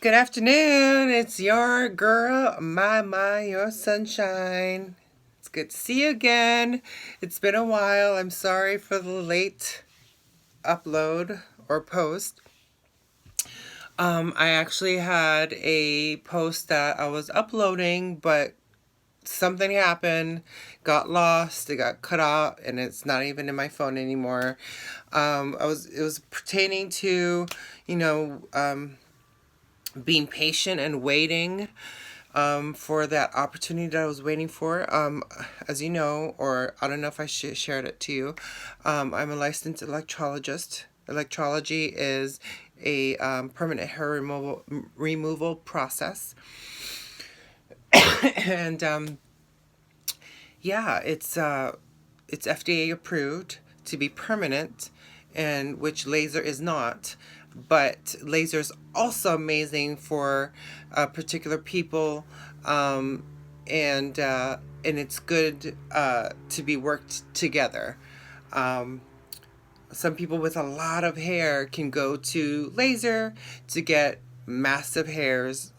Good afternoon. It's your girl, your sunshine. It's good to see you again. It's been a while. I'm sorry for the late upload or post. I actually had a post that I was uploading, but something happened, got lost, it got cut out, and it's not even in my phone anymore. It was pertaining to, you know, being patient and waiting for that opportunity that I was waiting for. As you know, or I don't know if I shared it to you, I'm a licensed electrologist. Electrology is a permanent hair removal process. And yeah, it's FDA approved to be permanent, and which laser is not. But laser is also amazing for particular people, um, and it's good to be worked together. Um, some people with a lot of hair can go to laser to get massive hairs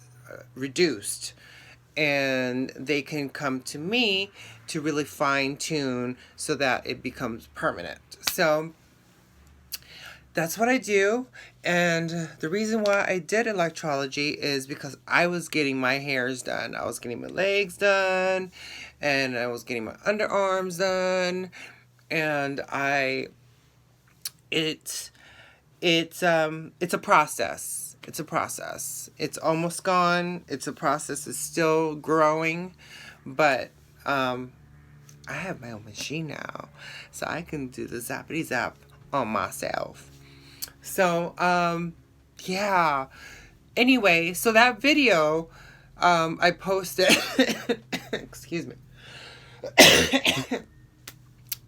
reduced, and they can come to me to really fine tune so that it becomes permanent. So that's what I do. And the reason why I did electrology is because I was getting my hairs done. I was getting my legs done, and I was getting my underarms done. And it it's a process. It's a process. It's almost gone. It's a process. It's still growing, but um, I have my own machine now, so I can do the zappity zap on myself. So yeah. Anyway, so that video I posted. Excuse me.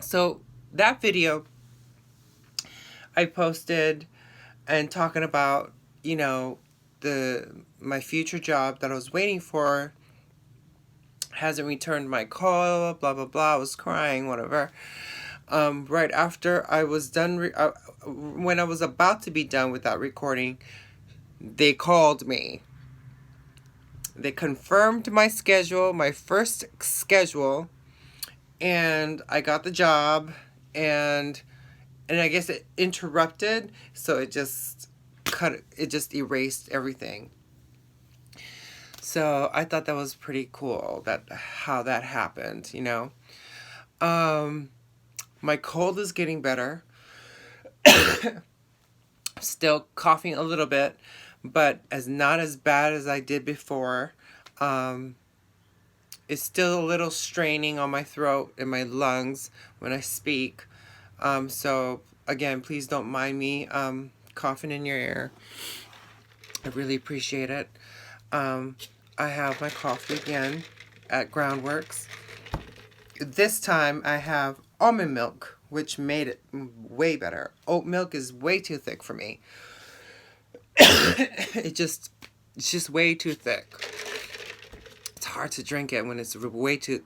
So that video I posted and talking about, you know, the my future job that I was waiting for hasn't returned my call, blah blah blah. I was crying, whatever. Right after I was done, when I was about to be done with that recording, they called me. They confirmed my schedule, my first schedule, and I got the job, and I guess it interrupted, so it just erased everything. So I thought that was pretty cool, that how that happened, you know. Um, my cold is getting better. Still coughing a little bit, but as not as bad as I did before. Um, it's still a little straining on my throat and my lungs when I speak. So again, please don't mind me coughing in your ear. I really appreciate it. Um, I have my coffee again at Groundworks. This time I have almond milk, which made it way better. Oat milk is way too thick for me. It's just way too thick. It's hard to drink it when it's way too.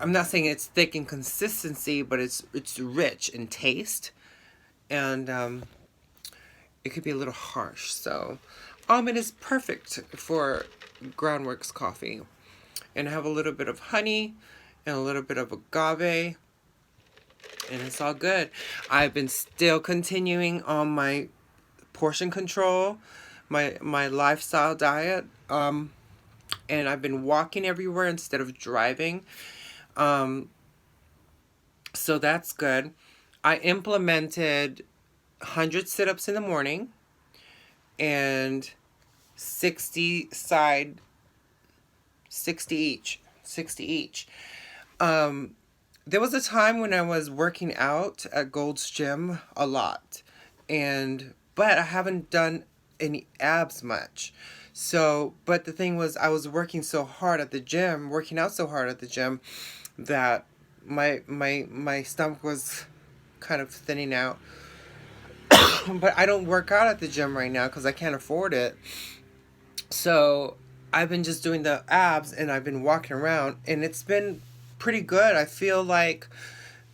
I'm not saying it's thick in consistency, but it's rich in taste, and it could be a little harsh. So, almond is perfect for Groundworks coffee, and I have a little bit of honey and a little bit of agave, and it's all good. I've been still continuing on my portion control, my lifestyle diet, and I've been walking everywhere instead of driving. Um, so that's good. I implemented 100 sit-ups in the morning and 60 side 60 each. Um, there was a time when I was working out at Gold's Gym a lot, and but I haven't done any abs much. So, but the thing was, I was working so hard at the gym, working out so hard at the gym, that my stomach was kind of thinning out. But I don't work out at the gym right now because I can't afford it. So I've been just doing the abs, and I've been walking around, and it's been pretty good. I feel like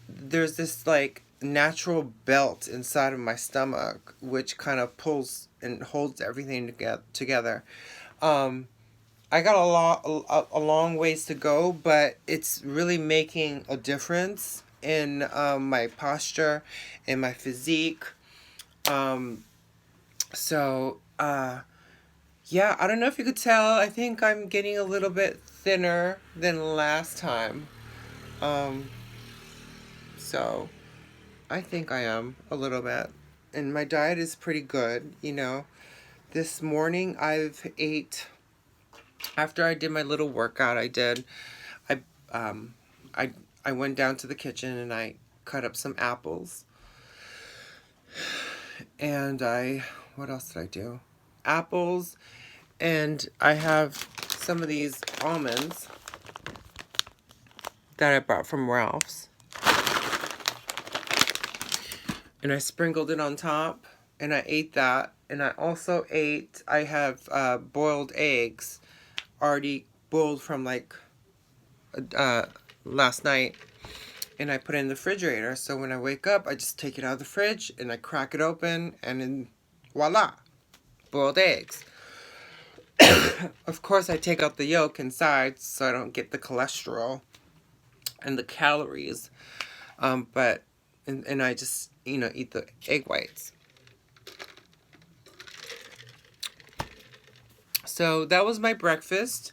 there's this like natural belt inside of my stomach, which kind of pulls and holds everything together. Um, I got a long ways to go, but it's really making a difference in my posture and my physique. Um, so, yeah, I don't know if you could tell. I think I'm getting a little bit thinner than last time. Um, so I think I am a little bit. And my diet is pretty good, you know. This morning I've ate, after I did my little workout I um I I went down to the kitchen and I cut up some apples. And what else did I do? Apples, and I have some of these almonds that I bought from Ralph's. And I sprinkled it on top, and I ate that. And I have boiled eggs already boiled from like uh, last night, and I put it in the refrigerator. So when I wake up, I just take it out of the fridge and I crack it open, and then voila, boiled eggs. Of course, I take out the yolk inside so I don't get the cholesterol and the calories. But and I just eat the egg whites. So that was my breakfast.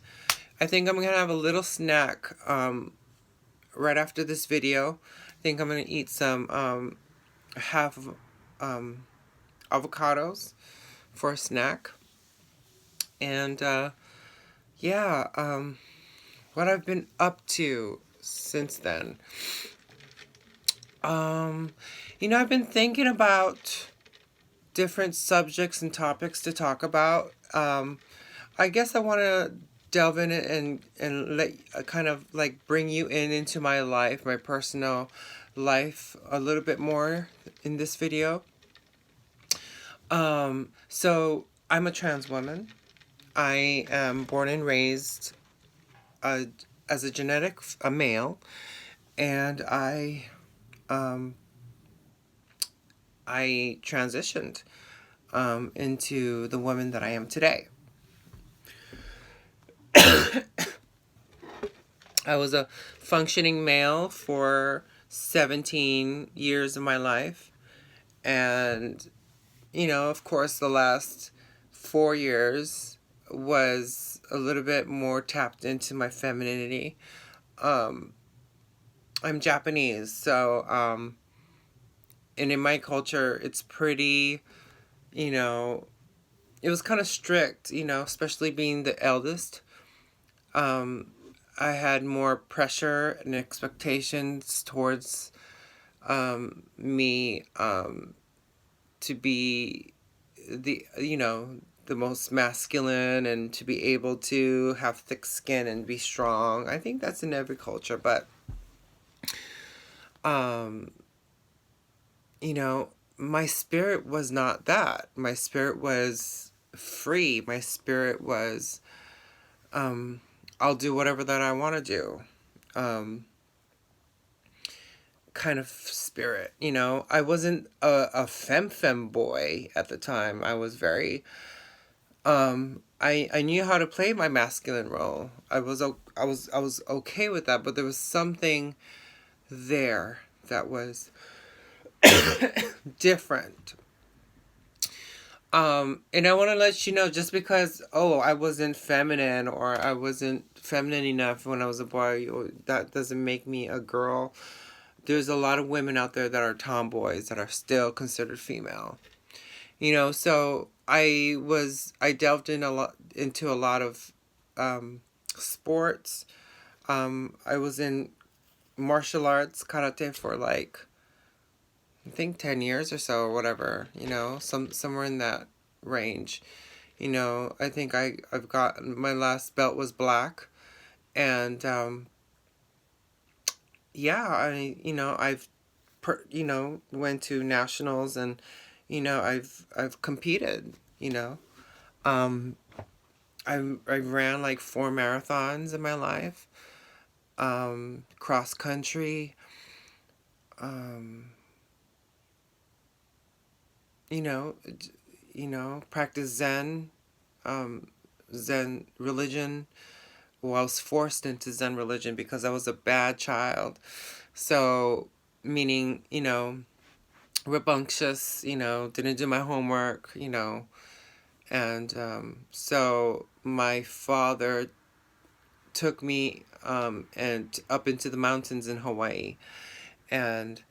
I think I'm gonna have a little snack right after this video. I think I'm gonna eat some half of avocados for a snack. And yeah, what I've been up to since then. I've been thinking about different subjects and topics to talk about. I guess I want to delve in it and let kind of like bring you into my life, my personal life a little bit more in this video. So I'm a trans woman. I am born and raised uh, as a male, and I transitioned into the woman that I am today. I was a functioning male for 17 years of my life. And, of course, the last 4 years was a little bit more tapped into my femininity. I'm Japanese, so, and in my culture, it's pretty, it was kind of strict, especially being the eldest. I had more pressure and expectations towards me to be the most masculine and to be able to have thick skin and be strong. I think that's in every culture, but um, my spirit was not that. My spirit was free. My spirit was I'll do whatever that I want to do. Kind of spirit, I wasn't a fem boy at the time. I was very I knew how to play my masculine role. I was okay with that, but there was something there that was different. And I want to let you know, just because I wasn't feminine or I wasn't feminine enough when I was a boy, that doesn't make me a girl. There's a lot of women out there that are tomboys that are still considered female. So I delved into a lot of sports. I was in martial arts, karate, for like I think 10 years or so, or whatever, somewhere in that range. I think I've got, my last belt was black. And yeah, I've went to nationals, and I've competed. um I ran like 4 marathons in my life, cross country, you know, practice um, Zen religion. Well, I was forced into Zen religion because I was a bad child. So, meaning, rambunctious, didn't do my homework, and so my father took me and up into the mountains in Hawaii and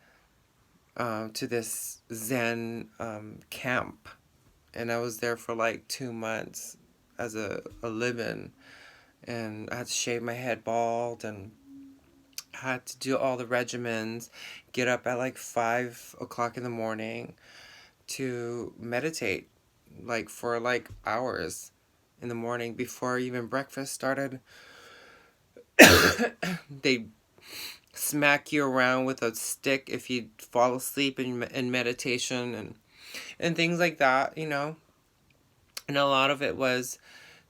to this Zen camp, and I was there for like 2 months as a live-in, and I had to shave my head bald and had to do all the regimens, get up at like 5 o'clock in the morning to meditate, like for like hours in the morning before even breakfast started. They smack you around with a stick if you fall asleep in meditation and things like that, And a lot of it was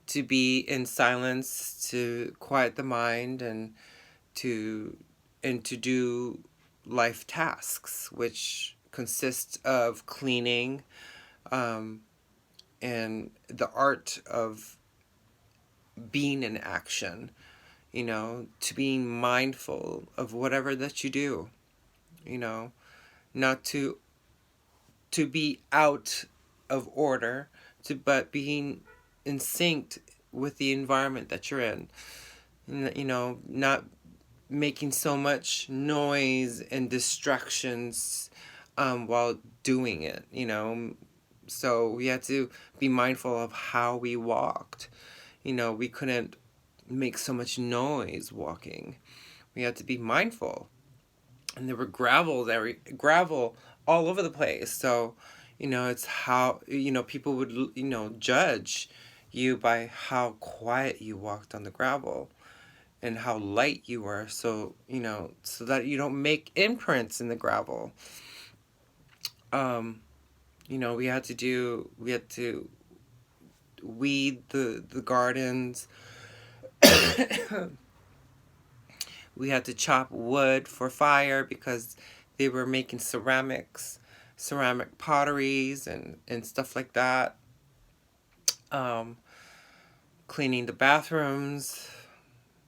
to be in silence, to quiet the mind, to to do life tasks, which consist of cleaning, um, and the art of being in action, to being mindful of whatever that you do, you know, not to be out of order, but being in sync with the environment that you're in. Not making so much noise and distractions while doing it, So we had to be mindful of how we walked. We couldn't make so much noise walking. We had to be mindful. And there were gravel all over the place. So, it's how, people would, judge you by how quiet you walked on the gravel and how light you were, so so that you don't make imprints in the gravel. um we had to weed the gardens. We had to chop wood for fire because they were making ceramic potteries and stuff like that. um Cleaning the bathrooms,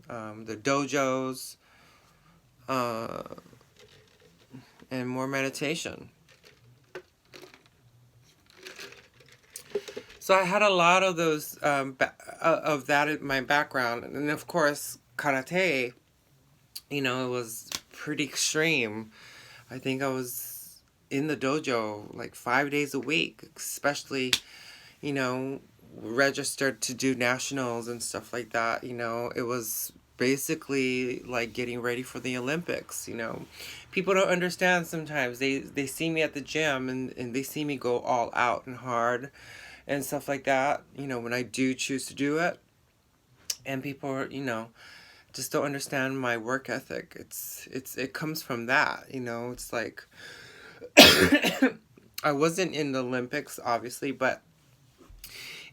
the dojos, uh and more meditation. So I had a lot of those of that in my background, and of course karate. It was pretty extreme. I think I was in the dojo like 5 days a week, especially you know registered to do nationals and stuff like that. It was basically like getting ready for the Olympics. People don't understand sometimes. They see me at the gym, and they see me go all out and hard and stuff like that, when I do choose to do it. And people are, just don't understand my work ethic. It comes from that, it's like I wasn't in the Olympics, obviously, but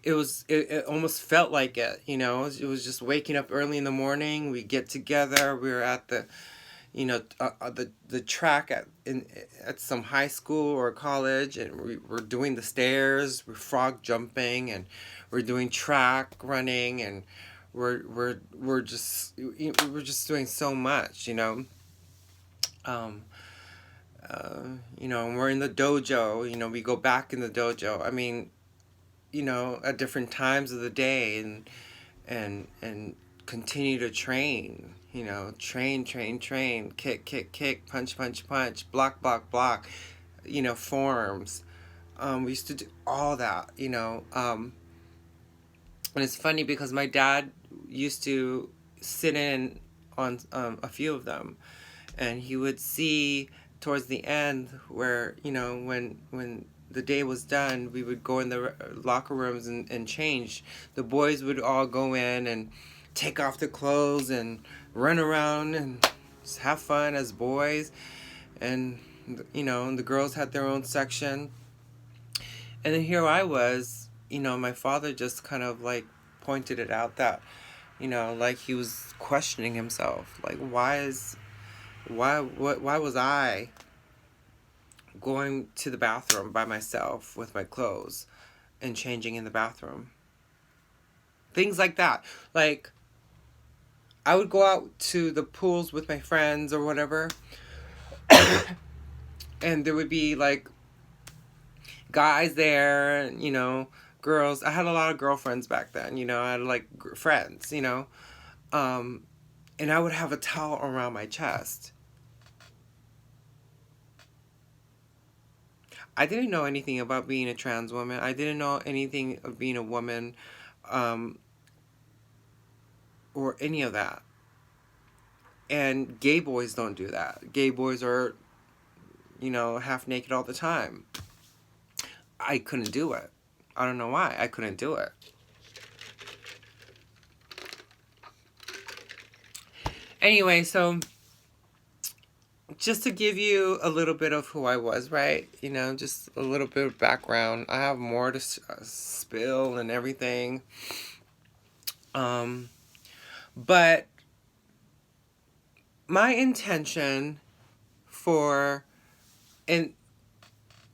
it almost felt like it, it was just waking up early in the morning. We get together. We were at the track at some high school or college, and we're doing the stairs, we're frog jumping, and we're doing track running, and we're just doing so much, um and we're in the dojo. We go back in the dojo. I mean, at different times of the day, and continue to train. Train, kick, punch, punch, punch, block, forms. We used to do all that. And it's funny because my dad used to sit in on a few of them, and he would see towards the end where, when the day was done, we would go in the locker rooms and change. The boys would all go in and take off their clothes and run around and just have fun as boys. And, the girls had their own section. And then here I was, my father just kind of like pointed it out that, like he was questioning himself. Like, why was I going to the bathroom by myself with my clothes and changing in the bathroom. Things like that. Like, I would go out to the pools with my friends or whatever, and there would be like guys there, girls. I had a lot of girlfriends back then, I had like friends, um, and I would have a towel around my chest. I didn't know anything about being a trans woman. I didn't know anything of being a woman, um, or any of that. And gay boys don't do that. Gay boys are, half naked all the time. I couldn't do it. I don't know why. I couldn't do it. Anyway, so just to give you a little bit of who I was, right? Just a little bit of background. I have more to spill and everything. But my intention for in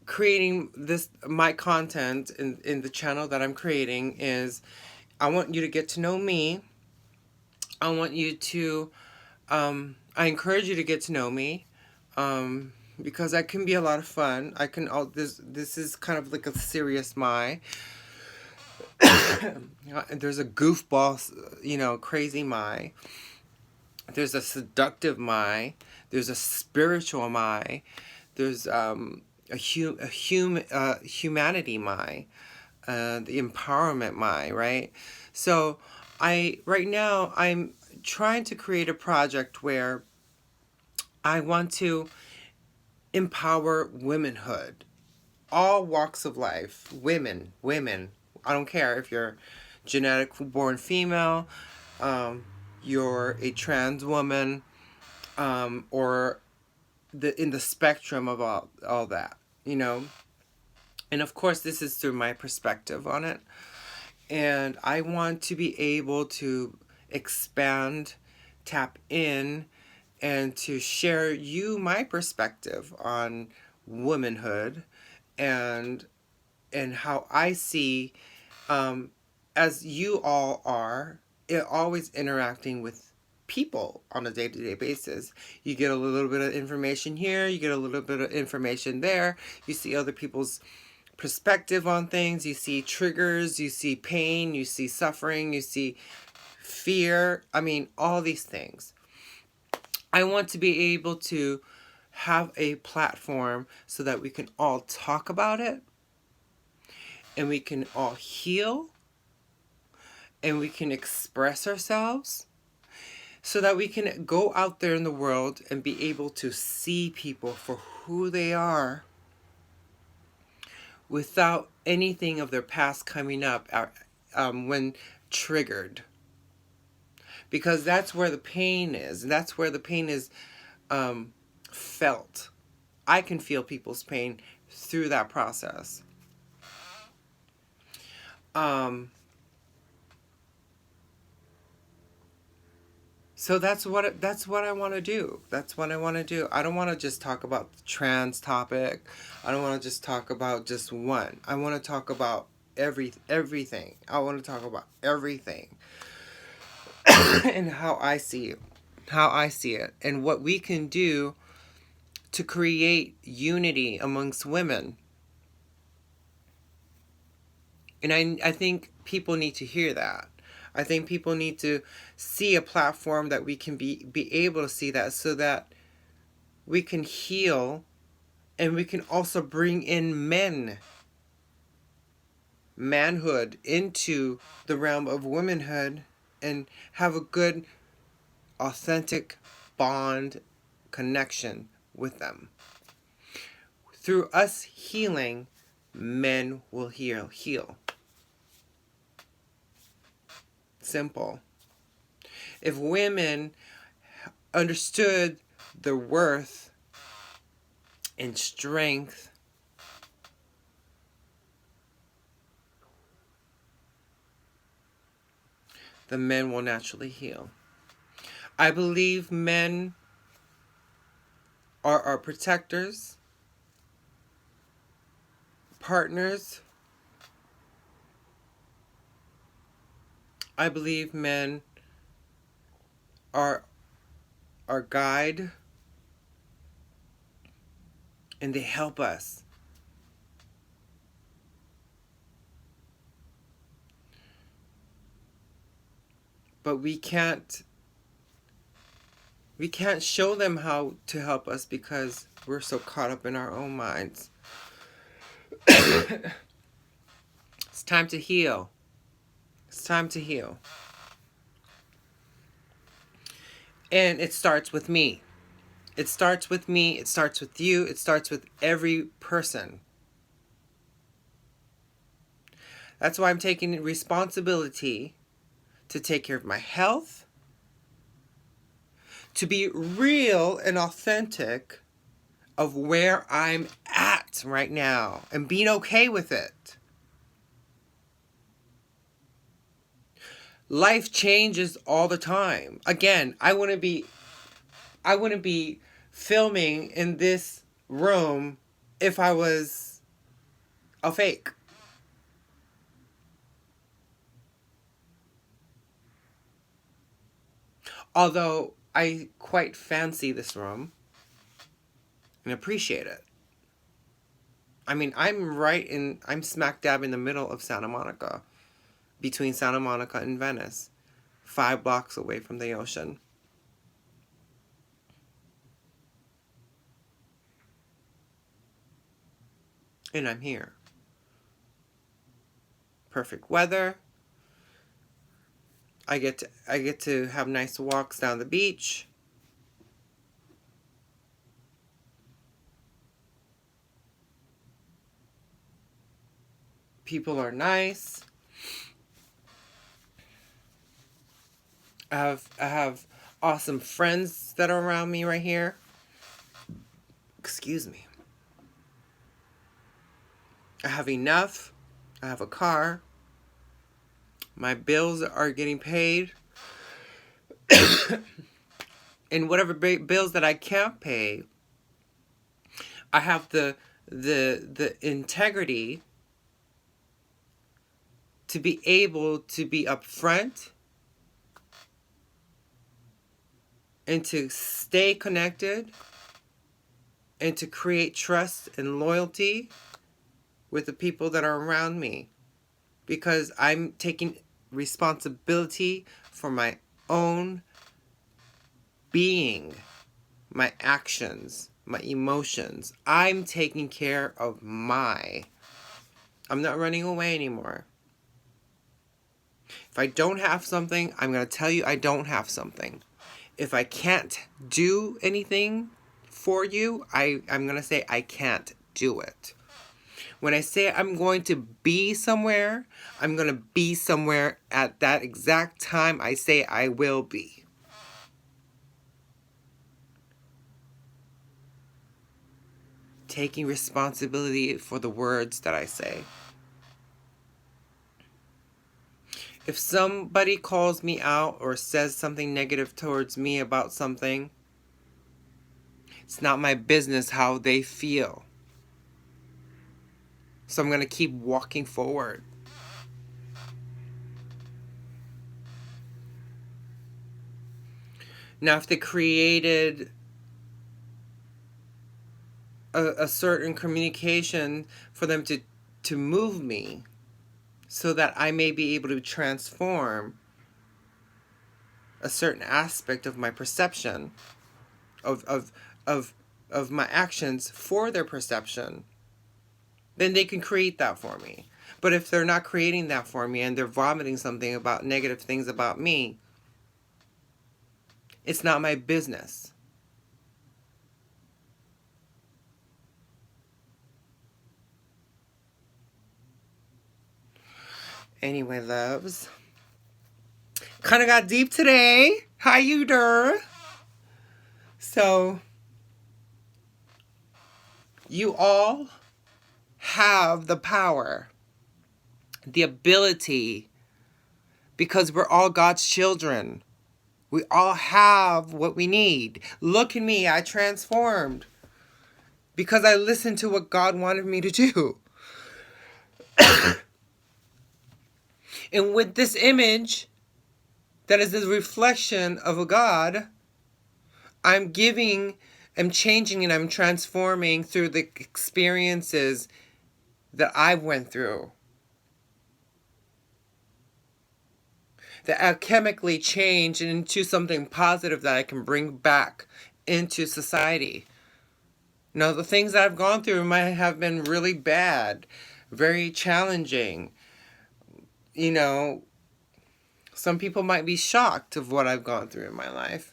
creating my content in the channel that I'm creating is I want you to get to know me. I want you to I encourage you to get to know me, because that can be a lot of fun. This is kind of like a serious my. There's a goofball, crazy my. There's a seductive my. There's a spiritual my. There's humanity my. The empowerment my, right? So right now I'm trying to create a project where I want to empower womanhood, all walks of life, women. I don't care if you're genetic born female, you're a trans woman, or in the spectrum of all that, And of course, this is through my perspective on it. And I want to be able to expand, tap in, and to share my perspective on womanhood and how I see, as you all are, always interacting with people on a day-to-day basis. You get a little bit of information here, you get a little bit of information there, you see other people's perspective on things, you see triggers, you see pain, you see suffering, you see fear. I mean, all these things. I want to be able to have a platform so that we can all talk about it, and we can all heal, and we can express ourselves, so that we can go out there in the world and be able to see people for who they are without anything of their past coming up when triggered. Because that's where the pain is. And that's where the pain is felt. I can feel people's pain through that process. So that's what I want to do. That's what I want to do. I don't want to just talk about the trans topic. I don't want to just talk about just one. I want to talk about everything. I want to talk about everything. And how I see it, and what we can do to create unity amongst women. And I think people need to hear that. I think people need to see a platform that we can be able to see that, so that we can heal, and we can also bring in manhood into the realm of womanhood, and have a good, authentic bond connection with them. Through us healing, men will heal. Simple. If women understood their worth and strength, the men will naturally heal. I believe men are our protectors. partners. I believe men are our guide, and they help us. But we can't show them how to help us because we're so caught up in our own minds. It's time to heal. It's time to heal. And it starts with me. It starts with me. It starts with you. It starts with every person. That's why I'm taking responsibility to take care of my health, to be real and authentic of where I'm at right now and being okay with it. Life changes all the time. Again, I wouldn't be filming in this room if I was a fake. Although I quite fancy this room and appreciate it. I mean, I'm smack dab in the middle of Santa Monica, between Santa Monica and Venice, 5 blocks away from the ocean. And I'm here. Perfect weather. I get to have nice walks down the beach. People are nice. I have awesome friends that are around me right here. Excuse me. I have enough. I have a car. My bills are getting paid. And whatever bills that I can't pay, I have the integrity to be able to be upfront and to stay connected and to create trust and loyalty with the people that are around me, because I'm taking responsibility for my own being, my actions, my emotions. I'm taking care of I'm not running away anymore. If I don't have something, I'm going to tell you I don't have something. If I can't do anything for you, I'm going to say I can't do it. When I say I'm going to be somewhere, I'm going to be somewhere at that exact time I say I will be. Taking responsibility for the words that I say. If somebody calls me out or says something negative towards me about something, it's not my business how they feel. So I'm going to keep walking forward. Now, if they created a certain communication for them to move me so that I may be able to transform a certain aspect of my perception, of my actions for their perception, then they can create that for me. But if they're not creating that for me and they're vomiting something about negative things about me, it's not my business. Anyway, loves, kind of got deep today. Hi, you der. So, you all have the power, the ability, because we're all God's children. We all have what we need. Look at me, I transformed because I listened to what God wanted me to do. And with this image that is the reflection of a God, I'm changing, and I'm transforming through the experiences that I went through. That alchemically change into something positive that I can bring back into society. Now, the things that I've gone through might have been really bad, very challenging. You know, some people might be shocked of what I've gone through in my life.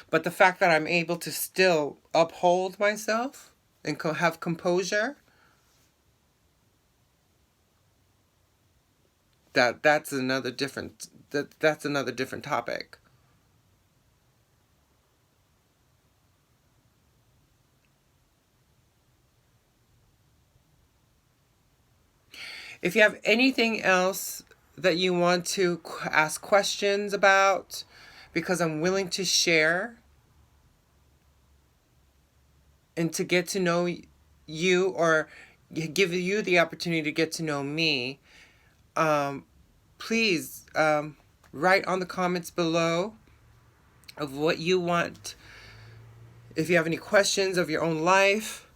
But the fact that I'm able to still uphold myself and have composure, that's another different topic. If you have anything else that you want to ask questions about, because I'm willing to share and to get to know you, or give you the opportunity to get to know me, please write on the comments below of what you want. If you have any questions of your own life,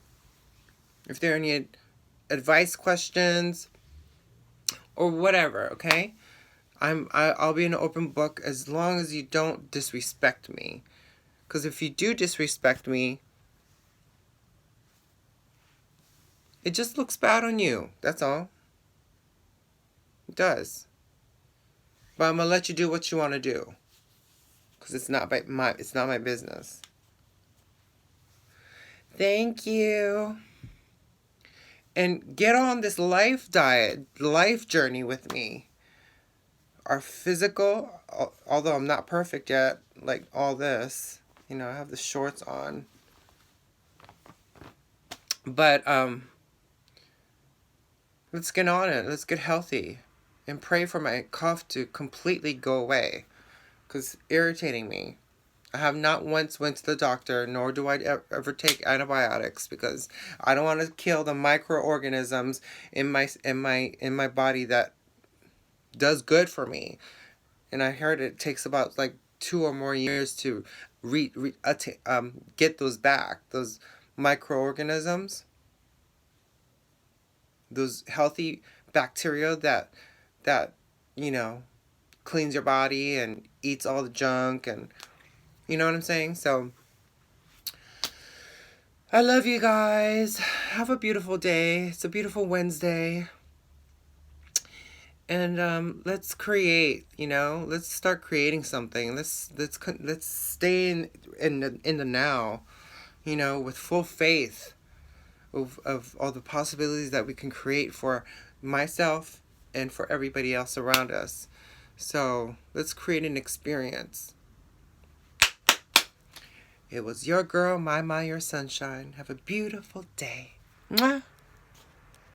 if there are any advice questions, or whatever, okay? I'll be an open book as long as you don't disrespect me. Because if you do disrespect me, it just looks bad on you. That's all. It does. But I'm gonna let you do what you want to do. Because it's not my business. Thank you. And get on this life journey with me. Our physical, although I'm not perfect yet, like all this, I have the shorts on. But let's get on it. Let's get healthy. And pray for my cough to completely go away. Because it's irritating me. I have not once went to the doctor, nor do I ever take antibiotics, because I don't want to kill the microorganisms in my body that does good for me. And I heard it takes about like 2 or more years to get those back, those microorganisms, those healthy bacteria that cleans your body and eats all the junk, and you know what I'm saying? So I love you guys. Have a beautiful day. It's a beautiful Wednesday. And let's create, let's start creating something. Let's stay in the now, with full faith of all the possibilities that we can create for myself and for everybody else around us. So let's create an experience. It was your girl, your sunshine. Have a beautiful day. Mwah.